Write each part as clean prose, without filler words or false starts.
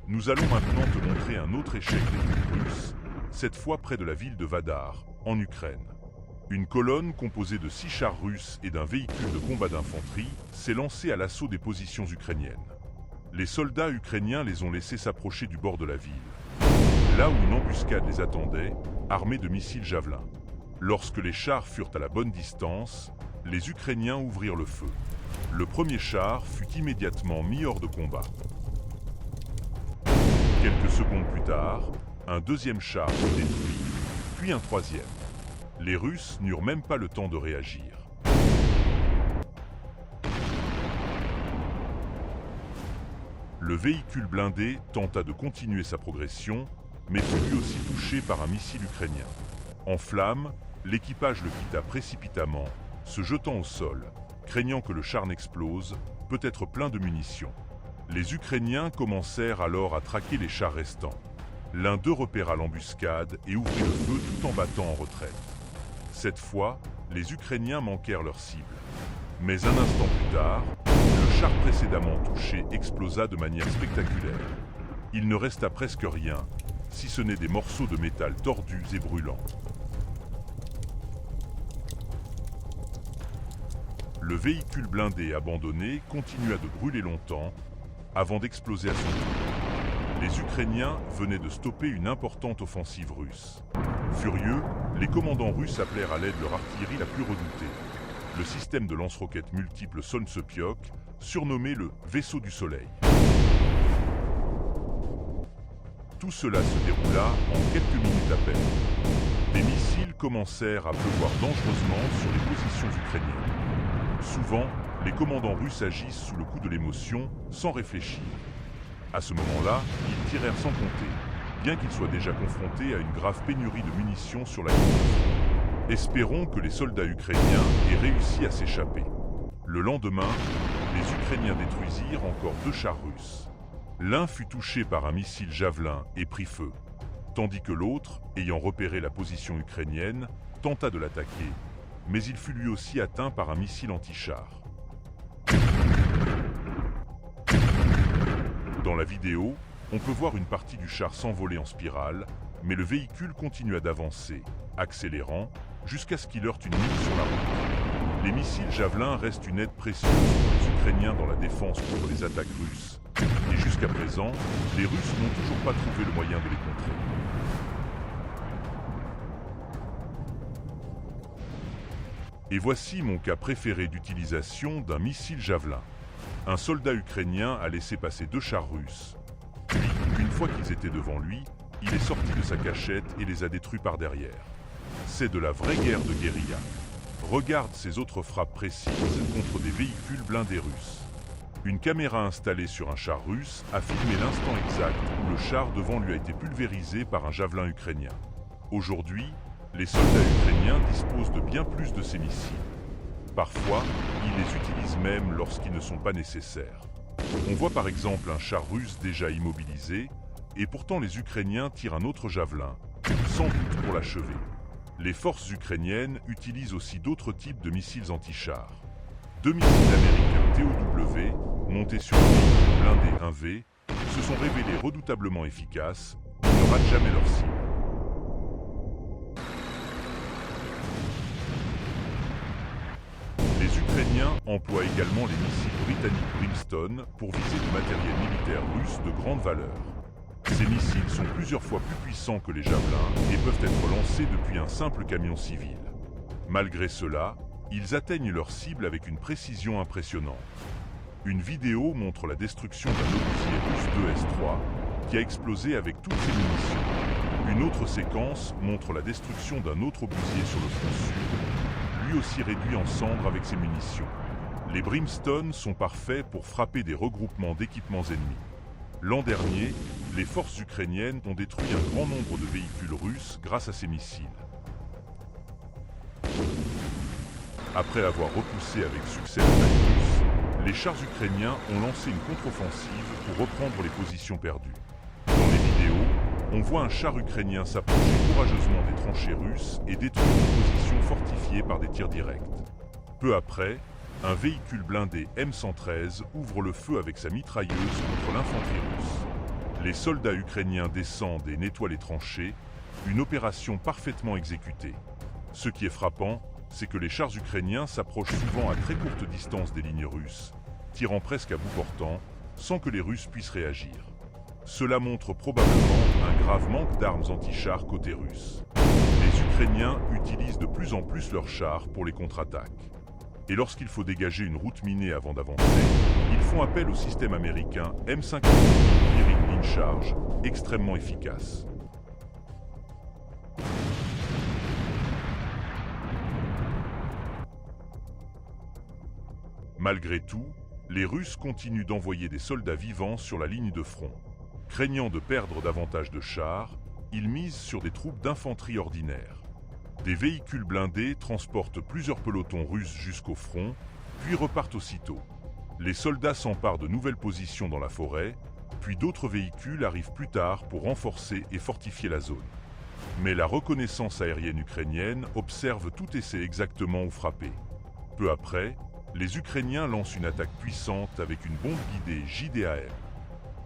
Nous allons maintenant te montrer un autre échec des troupes russes, cette fois près de la ville de Vadar, en Ukraine. Une colonne composée de 6 chars russes et d'un véhicule de combat d'infanterie s'est lancée à l'assaut des positions ukrainiennes. Les soldats ukrainiens les ont laissés s'approcher du bord de la ville, là où une embuscade les attendait, armée de missiles Javelin. Lorsque les chars furent à la bonne distance, les Ukrainiens ouvrirent le feu. Le premier char fut immédiatement mis hors de combat. Quelques secondes plus tard, un deuxième char fut détruit, puis un troisième. Les Russes n'eurent même pas le temps de réagir. Le véhicule blindé tenta de continuer sa progression, mais fut lui aussi touché par un missile ukrainien. En flammes, l'équipage le quitta précipitamment, se jetant au sol, craignant que le char n'explose, peut-être plein de munitions. Les Ukrainiens commencèrent alors à traquer les chars restants. L'un d'eux repéra l'embuscade et ouvrit le feu tout en battant en retraite. Cette fois, les Ukrainiens manquèrent leur cible. Mais un instant plus tard, le char précédemment touché explosa de manière spectaculaire. Il ne resta presque rien, si ce n'est des morceaux de métal tordus et brûlants. Le véhicule blindé abandonné continua de brûler longtemps, avant d'exploser à son tour. Les Ukrainiens venaient de stopper une importante offensive russe. Furieux, les commandants russes appelèrent à l'aide leur artillerie la plus redoutée, le système de lance-roquettes multiples Solntsepyok, surnommé le « vaisseau du soleil ». Tout cela se déroula en quelques minutes à peine. Des missiles commencèrent à pleuvoir dangereusement sur les positions ukrainiennes. Souvent, les commandants russes agissent sous le coup de l'émotion, sans réfléchir. À ce moment-là, ils tirèrent sans compter, bien qu'ils soient déjà confrontés à une grave pénurie de munitions sur la ligne. Espérons que les soldats ukrainiens aient réussi à s'échapper. Le lendemain, les Ukrainiens détruisirent encore 2 chars russes. L'un fut touché par un missile Javelin et prit feu, tandis que l'autre, ayant repéré la position ukrainienne, tenta de l'attaquer, mais il fut lui aussi atteint par un missile anti-char. Dans la vidéo, on peut voir une partie du char s'envoler en spirale, mais le véhicule continua d'avancer, accélérant, jusqu'à ce qu'il heurte une mine sur la route. Les missiles Javelin restent une aide précieuse pour les Ukrainiens dans la défense contre les attaques russes, et jusqu'à présent, les Russes n'ont toujours pas trouvé le moyen de les contrer. Et voici mon cas préféré d'utilisation d'un missile Javelin. Un soldat ukrainien a laissé passer 2 chars russes. Puis, une fois qu'ils étaient devant lui, il est sorti de sa cachette et les a détruits par derrière. C'est de la vraie guerre de guérilla. Regarde ces autres frappes précises contre des véhicules blindés russes. Une caméra installée sur un char russe a filmé l'instant exact où le char devant lui a été pulvérisé par un javelin ukrainien. Aujourd'hui, les soldats ukrainiens disposent de bien plus de ces missiles. Parfois, ils les utilisent même lorsqu'ils ne sont pas nécessaires. On voit par exemple un char russe déjà immobilisé, et pourtant les Ukrainiens tirent un autre javelin, sans doute pour l'achever. Les forces ukrainiennes utilisent aussi d'autres types de missiles anti-chars. 2 missiles américains TOW, montés sur un véhicule blindé 1V, se sont révélés redoutablement efficaces, ils ne ratent jamais leur cible. Les Ukrainiens emploient également les missiles britanniques Brimstone pour viser du matériel militaire russe de grande valeur. Ces missiles sont plusieurs fois plus puissants que les javelins et peuvent être lancés depuis un simple camion civil. Malgré cela, ils atteignent leur cible avec une précision impressionnante. Une vidéo montre la destruction d'un obusier russe 2S3 qui a explosé avec toutes ses munitions. Une autre séquence montre la destruction d'un autre obusier sur le front sud, lui aussi réduit en cendres avec ses munitions. Les Brimstone sont parfaits pour frapper des regroupements d'équipements ennemis. L'an dernier, les forces ukrainiennes ont détruit un grand nombre de véhicules russes grâce à ces missiles. Après avoir repoussé avec succès l'attaque russe, les chars ukrainiens ont lancé une contre-offensive pour reprendre les positions perdues. Dans les vidéos, on voit un char ukrainien s'approcher courageusement des tranchées russes et détruire une position fortifiée par des tirs directs. Peu après, un véhicule blindé M113 ouvre le feu avec sa mitrailleuse contre l'infanterie russe. Les soldats ukrainiens descendent et nettoient les tranchées, une opération parfaitement exécutée. Ce qui est frappant, c'est que les chars ukrainiens s'approchent souvent à très courte distance des lignes russes, tirant presque à bout portant, sans que les Russes puissent réagir. Cela montre probablement un grave manque d'armes anti-chars côté russe. Les Ukrainiens utilisent de plus en plus leurs chars pour les contre-attaques. Et lorsqu'il faut dégager une route minée avant d'avancer, ils font appel au système américain M50 Lyric Line Charge, extrêmement efficace. Malgré tout, les Russes continuent d'envoyer des soldats vivants sur la ligne de front. Craignant de perdre davantage de chars, ils misent sur des troupes d'infanterie ordinaires. Des véhicules blindés transportent plusieurs pelotons russes jusqu'au front, puis repartent aussitôt. Les soldats s'emparent de nouvelles positions dans la forêt, puis d'autres véhicules arrivent plus tard pour renforcer et fortifier la zone. Mais la reconnaissance aérienne ukrainienne observe tout et sait exactement où frapper. Peu après, les Ukrainiens lancent une attaque puissante avec une bombe guidée JDAM.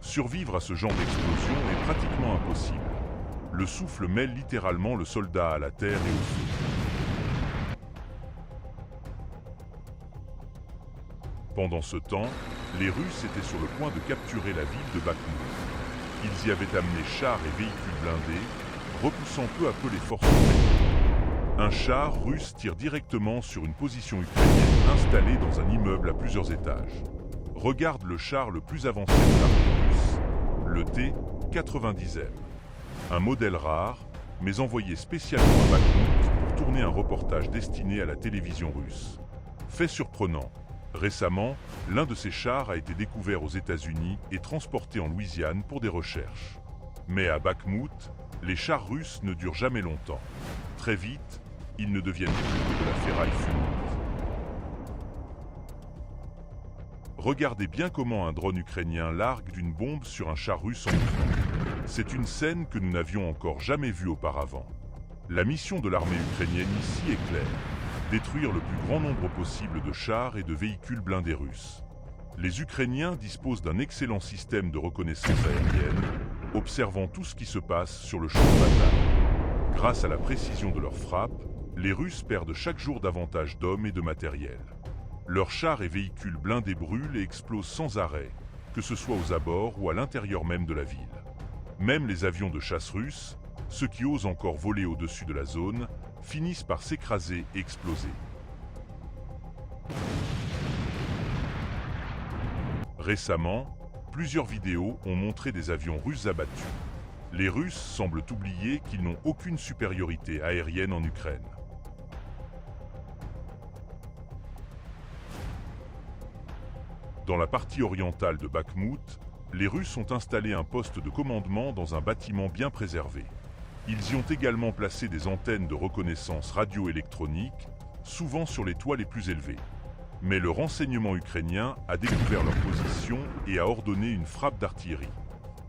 Survivre à ce genre d'explosion est pratiquement impossible. Le souffle mêle littéralement le soldat à la terre et au feu. Pendant ce temps, les Russes étaient sur le point de capturer la ville de Bakhmout. Ils y avaient amené chars et véhicules blindés, repoussant peu à peu les forces ukrainiennes. Un char russe tire directement sur une position ukrainienne installée dans un immeuble à plusieurs étages. Regarde le char le plus avancé de l'armée russe, le T-90M. Un modèle rare, mais envoyé spécialement à Bakhmout pour tourner un reportage destiné à la télévision russe. Fait surprenant, récemment, l'un de ces chars a été découvert aux États-Unis et transporté en Louisiane pour des recherches. Mais à Bakhmout, les chars russes ne durent jamais longtemps. Très vite, ils ne deviennent plus que de la ferraille fumante. Regardez bien comment un drone ukrainien largue d'une bombe sur un char russe en mouvement. C'est une scène que nous n'avions encore jamais vue auparavant. La mission de l'armée ukrainienne ici est claire: détruire le plus grand nombre possible de chars et de véhicules blindés russes. Les Ukrainiens disposent d'un excellent système de reconnaissance aérienne, observant tout ce qui se passe sur le champ de bataille. Grâce à la précision de leurs frappes, les Russes perdent chaque jour davantage d'hommes et de matériel. Leurs chars et véhicules blindés brûlent et explosent sans arrêt, que ce soit aux abords ou à l'intérieur même de la ville. Même les avions de chasse russes, ceux qui osent encore voler au-dessus de la zone, finissent par s'écraser et exploser. Récemment, plusieurs vidéos ont montré des avions russes abattus. Les Russes semblent oublier qu'ils n'ont aucune supériorité aérienne en Ukraine. Dans la partie orientale de Bakhmout, les Russes ont installé un poste de commandement dans un bâtiment bien préservé. Ils y ont également placé des antennes de reconnaissance radioélectronique, souvent sur les toits les plus élevés. Mais le renseignement ukrainien a découvert leur position et a ordonné une frappe d'artillerie.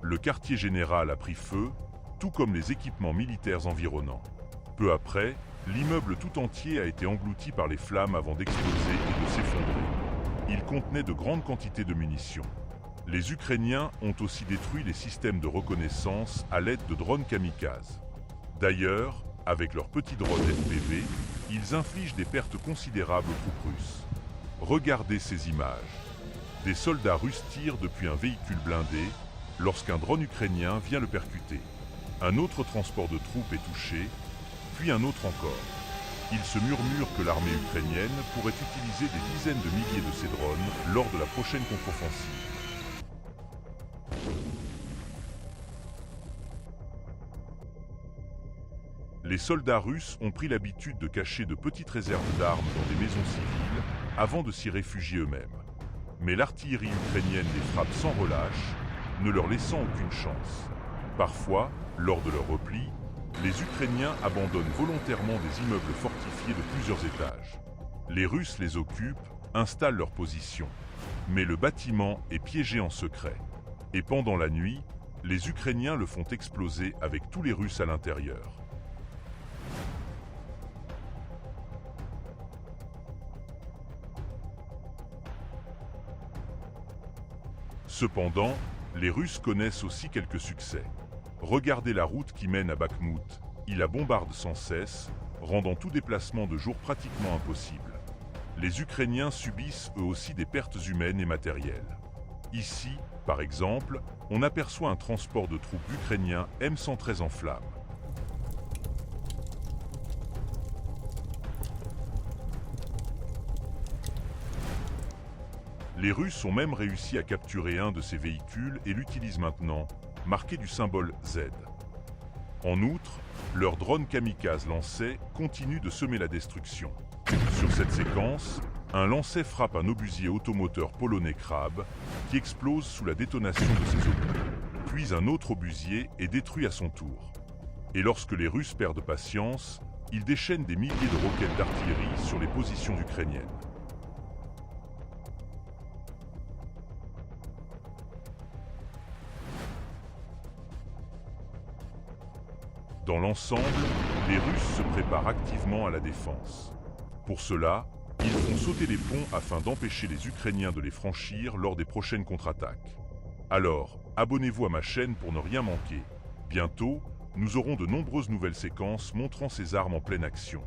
Le quartier général a pris feu, tout comme les équipements militaires environnants. Peu après, l'immeuble tout entier a été englouti par les flammes avant d'exploser et de s'effondrer. Il contenait de grandes quantités de munitions. Les Ukrainiens ont aussi détruit les systèmes de reconnaissance à l'aide de drones kamikazes. D'ailleurs, avec leurs petits drones FPV, ils infligent des pertes considérables aux troupes russes. Regardez ces images. Des soldats russes tirent depuis un véhicule blindé lorsqu'un drone ukrainien vient le percuter. Un autre transport de troupes est touché, puis un autre encore. Il se murmure que l'armée ukrainienne pourrait utiliser des dizaines de milliers de ces drones lors de la prochaine contre-offensive. Les soldats russes ont pris l'habitude de cacher de petites réserves d'armes dans des maisons civiles avant de s'y réfugier eux-mêmes. Mais l'artillerie ukrainienne les frappe sans relâche, ne leur laissant aucune chance. Parfois, lors de leur repli, les Ukrainiens abandonnent volontairement des immeubles fortifiés de plusieurs étages. Les Russes les occupent, installent leur position. Mais le bâtiment est piégé en secret. Et pendant la nuit, les Ukrainiens le font exploser avec tous les Russes à l'intérieur. Cependant, Les Russes connaissent aussi quelques succès. Regardez la route qui mène à Bakhmout, ils la bombardent sans cesse, rendant tout déplacement de jour pratiquement impossible. Les Ukrainiens subissent eux aussi des pertes humaines et matérielles. Ici, par exemple, on aperçoit un transport de troupes ukrainiens M113 en flammes. Les Russes ont même réussi à capturer un de ces véhicules et l'utilisent maintenant, marqué du symbole Z. En outre, leur drone kamikaze lancé continue de semer la destruction. Sur cette séquence, un lancer frappe un obusier automoteur polonais Krab qui explose sous la détonation de ses obus. Puis un autre obusier est détruit à son tour. Et lorsque les Russes perdent patience, ils déchaînent des milliers de roquettes d'artillerie sur les positions ukrainiennes. Dans l'ensemble, les Russes se préparent activement à la défense. Pour cela, ils font sauter les ponts afin d'empêcher les Ukrainiens de les franchir lors des prochaines contre-attaques. Alors, abonnez-vous à ma chaîne pour ne rien manquer. Bientôt, nous aurons de nombreuses nouvelles séquences montrant ces armes en pleine action.